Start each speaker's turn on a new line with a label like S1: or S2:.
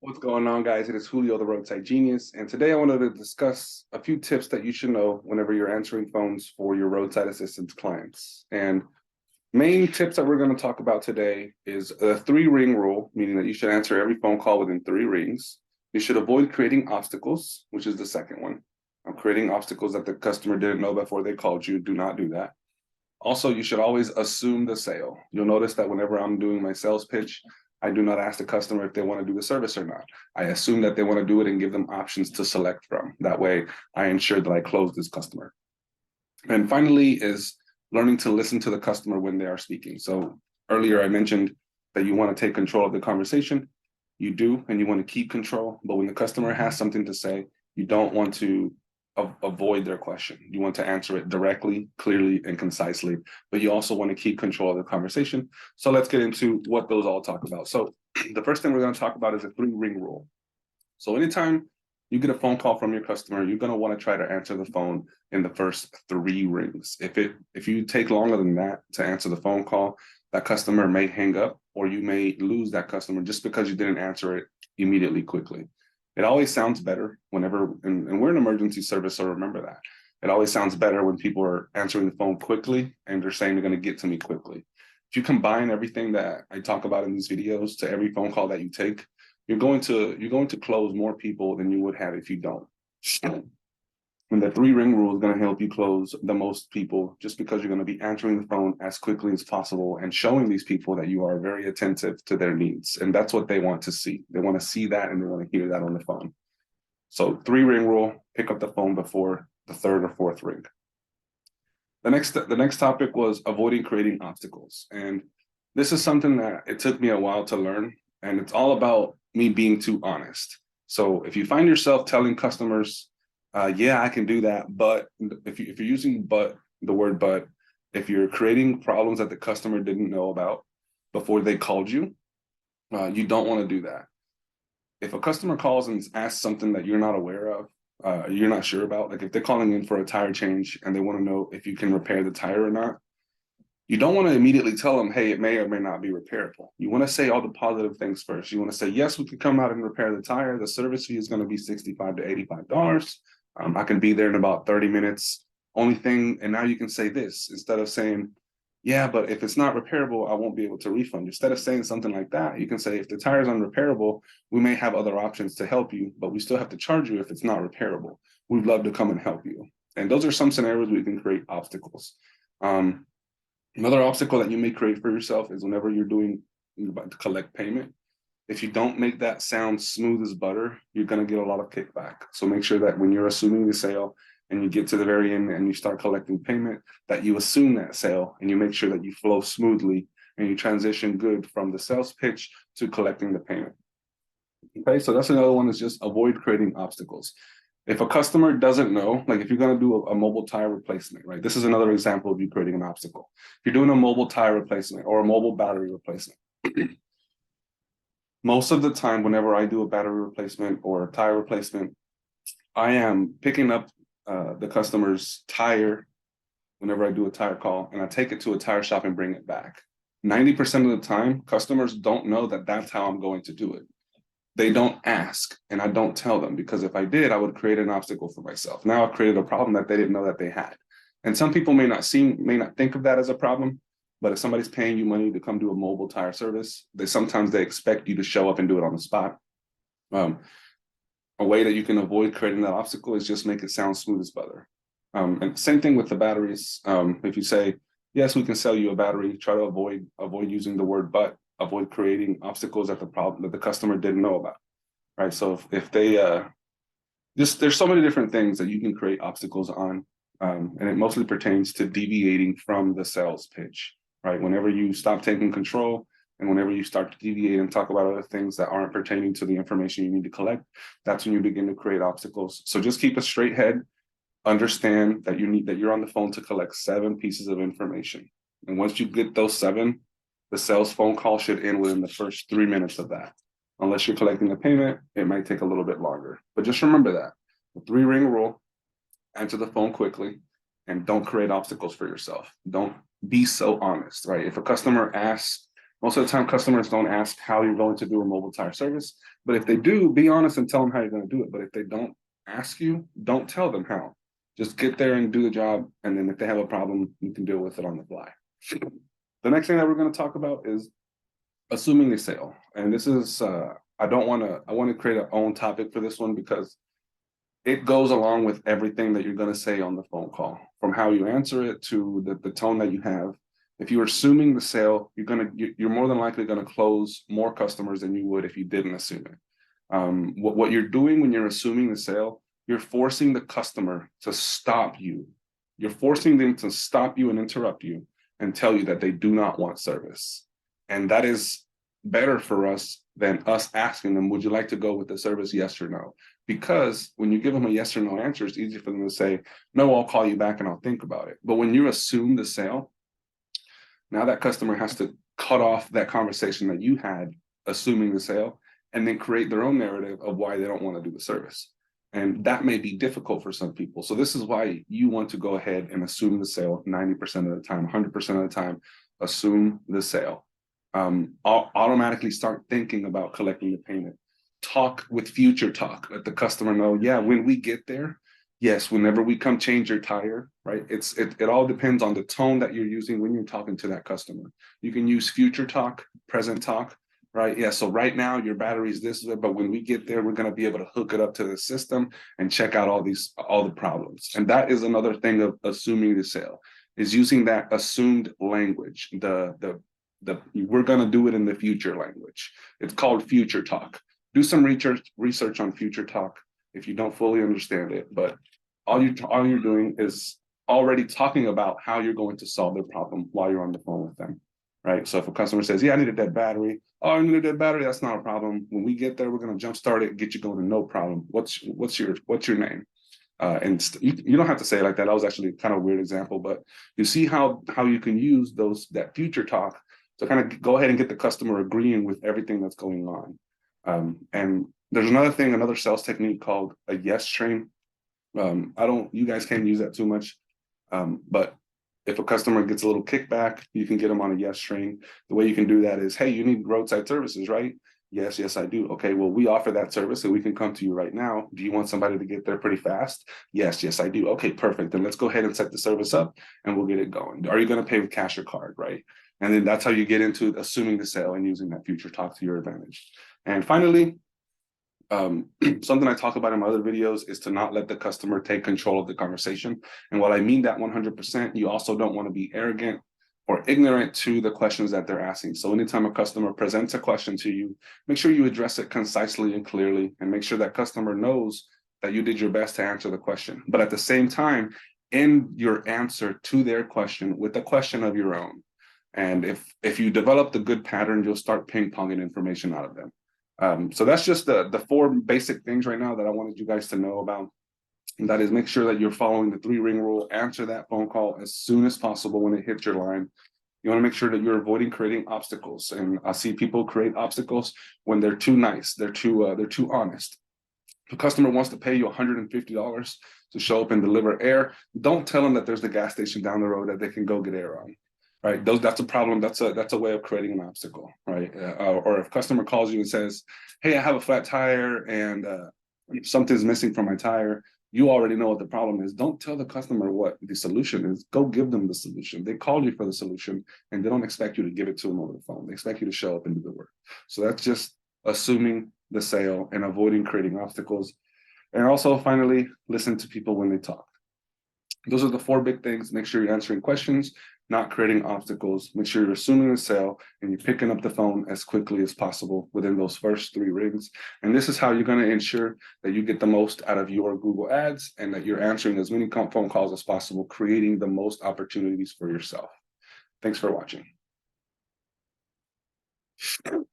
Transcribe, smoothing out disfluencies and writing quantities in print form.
S1: What's going on, guys? It is Julio, the Roadside Genius, and today I wanted to discuss a few tips that you should know whenever you're answering phones for your roadside assistance clients. And main tips that we're going to talk about today is a 3-ring rule, meaning that you should answer every phone call within 3 rings. You should avoid creating obstacles, which is the second one. Creating obstacles that the customer didn't know before they called you. Do not do that. Also, you should always assume the sale. You'll notice that whenever I'm doing my sales pitch, I do not ask the customer if they want to do the service or not. I assume that they want to do it and give them options to select from. That way, I ensure that I close this customer. And finally is learning to listen to the customer when they are speaking. So earlier I mentioned that you want to take control of the conversation. You do, and you want to keep control. But when the customer has something to say, you don't want to avoid their question. You want to answer it directly, clearly, and concisely, but you also want to keep control of the conversation. So let's get into what those all talk about. So the first thing we're going to talk about is a 3-ring rule. So anytime you get a phone call from your customer, you're going to want to try to answer the phone in the first 3 rings. If you take longer than that to answer the phone call, that customer may hang up, or you may lose that customer just because you didn't answer it immediately, quickly. It always sounds better whenever, and we're an emergency service, so remember that. It always sounds better when people are answering the phone quickly and they're saying they're going to get to me quickly. If you combine everything that I talk about in these videos to every phone call that you take, you're going to close more people than you would have if you don't. And the 3-ring rule is going to help you close the most people, just because you're going to be answering the phone as quickly as possible and showing these people that you are very attentive to their needs. And that's what they want to see. They want to see that and they want to hear that on the phone. So 3-ring rule, pick up the phone before the 3rd or 4th ring. The next topic was avoiding creating obstacles. And this is something that it took me a while to learn. And it's all about me being too honest. So if you find yourself telling customers, yeah, I can do that, but if you're using the word but, if you're creating problems that the customer didn't know about before they called you, you don't want to do that. If a customer calls and asks something that you're not aware of, you're not sure about, like if they're calling in for a tire change and they want to know if you can repair the tire or not, you don't want to immediately tell them, hey, it may or may not be repairable. You want to say all the positive things first. You want to say, yes, we can come out and repair the tire. The service fee is going to be $65 to $85. I can be there in about 30 minutes. Only thing, and now you can say this, instead of saying, yeah, but if it's not repairable, I won't be able to refund. Instead of saying something like that, you can say, if the tire is unrepairable, we may have other options to help you, but we still have to charge you if it's not repairable. We'd love to come and help you. And those are some scenarios where you can create obstacles. Another obstacle that you may create for yourself is whenever you're about to collect payment. If you don't make that sound smooth as butter, you're going to get a lot of kickback. So make sure that when you're assuming the sale and you get to the very end and you start collecting payment, that you assume that sale and you make sure that you flow smoothly and you transition good from the sales pitch to collecting the payment. Okay, so that's another one, is just avoid creating obstacles. If a customer doesn't know, like if you're going to do a mobile tire replacement, right? This is another example of you creating an obstacle. If you're doing a mobile tire replacement or a mobile battery replacement, most of the time, whenever I do a battery replacement or a tire replacement, I am picking up the customer's tire whenever I do a tire call, and I take it to a tire shop and bring it back. 90% of the time, customers don't know that that's how I'm going to do it. They don't ask, and I don't tell them, because if I did, I would create an obstacle for myself. Now I've created a problem that they didn't know that they had. And some people may not think of that as a problem, but if somebody's paying you money to come do a mobile tire service, sometimes they expect you to show up and do it on the spot. A way that you can avoid creating that obstacle is just make it sound smooth as butter. And same thing with the batteries. If you say, yes, we can sell you a battery, try to avoid using the word but, avoid creating obstacles that the customer didn't know about, right? So if they, there's so many different things that you can create obstacles on, and it mostly pertains to deviating from the sales pitch, right? Whenever you stop taking control and whenever you start to deviate and talk about other things that aren't pertaining to the information you need to collect, that's when you begin to create obstacles. So just keep a straight head. Understand that you're on the phone to collect 7 pieces of information. And once you get those 7, the sales phone call should end within the first 3 minutes of that. Unless you're collecting a payment, it might take a little bit longer. But just remember that. The 3-ring rule: answer the phone quickly and don't create obstacles for yourself. Don't be so honest, right? If a customer asks, Most of the time, customers don't ask how you're going to do a mobile tire service. But if they do, be honest and tell them how you're going to do it. But if they don't ask you, don't tell them how. Just get there and do the job. And then if they have a problem, you can deal with it on the fly. The next thing that we're going to talk about is assuming a sale. And this is, I want to create our own topic for this one because it goes along with everything that you're going to say on the phone call, from how you answer it to the tone that you have. If you're assuming the sale, you're more than likely going to close more customers than you would if you didn't assume it. What you're doing when you're assuming the sale, you're forcing the customer to stop you. You're forcing them to stop you and interrupt you and tell you that they do not want service. And that is better for us than us asking them, would you like to go with the service, yes or no? Because when you give them a yes or no answer, it's easy for them to say, no, I'll call you back and I'll think about it. But when you assume the sale, now that customer has to cut off that conversation that you had assuming the sale and then create their own narrative of why they don't want to do the service. And that may be difficult for some people. So this is why you want to go ahead and assume the sale 90% of the time, 100% of the time, assume the sale. I'll automatically start thinking about collecting the payment. Talk with future talk. Let the customer know, yeah, when we get there, yes, whenever we come change your tire, right? It all depends on the tone that you're using when you're talking to that customer. You can use future talk, present talk, right? Yeah, so right now your battery is this way, but when we get there, we're going to be able to hook it up to the system and check out all the problems. And that is another thing of assuming the sale, is using that assumed language, we're going to do it in the future language. It's called future talk. Do some research on future talk if you don't fully understand it, but all you're doing is already talking about how you're going to solve their problem while you're on the phone with them, right? So if a customer says, yeah, I need a dead battery. Oh, I need a dead battery. That's not a problem. When we get there, we're going to jumpstart it, get you going to no problem. What's your name? You don't have to say it like that. That was actually kind of a weird example, but you see how you can use that future talk to kind of go ahead and get the customer agreeing with everything that's going on. And there's another sales technique called a yes train. You guys can't use that too much. But if a customer gets a little kickback, you can get them on a yes train. The way you can do that is, hey, you need roadside services, right? Yes, I do. Okay, well, we offer that service and we can come to you right now. Do you want somebody to get there pretty fast? Yes, I do. Okay, perfect. Then let's go ahead and set the service up and we'll get it going. Are you going to pay with cash or card, right? And then that's how you get into assuming the sale and using that future talk to your advantage. And finally, something I talk about in my other videos is to not let the customer take control of the conversation. And while I mean that 100%, you also don't want to be arrogant or ignorant to the questions that they're asking. So anytime a customer presents a question to you, make sure you address it concisely and clearly, and make sure that customer knows that you did your best to answer the question. But at the same time, end your answer to their question with a question of your own. And if you develop the good pattern, you'll start ping-ponging information out of them. So that's just the 4 basic things right now that I wanted you guys to know about. And that is, make sure that you're following the 3-ring rule. Answer that phone call as soon as possible when it hits your line. You want to make sure that you're avoiding creating obstacles. And I see people create obstacles when they're too nice, they're too honest. If a customer wants to pay you $150 to show up and deliver air, don't tell them that there's the gas station down the road that they can go get air on. Right, that's a problem. That's a way of creating an obstacle, right? Or if a customer calls you and says, "Hey, I have a flat tire and something's missing from my tire," you already know what the problem is. Don't tell the customer what the solution is. Go give them the solution. They called you for the solution, and they don't expect you to give it to them over the phone. They expect you to show up and do the work. So that's just assuming the sale and avoiding creating obstacles. And also, finally, listen to people when they talk. Those are the 4 big things. Make sure you're answering questions, not creating obstacles. Make sure you're assuming a sale and you're picking up the phone as quickly as possible within those first 3 rings. And this is how you're going to ensure that you get the most out of your Google ads and that you're answering as many phone calls as possible, creating the most opportunities for yourself. Thanks for watching.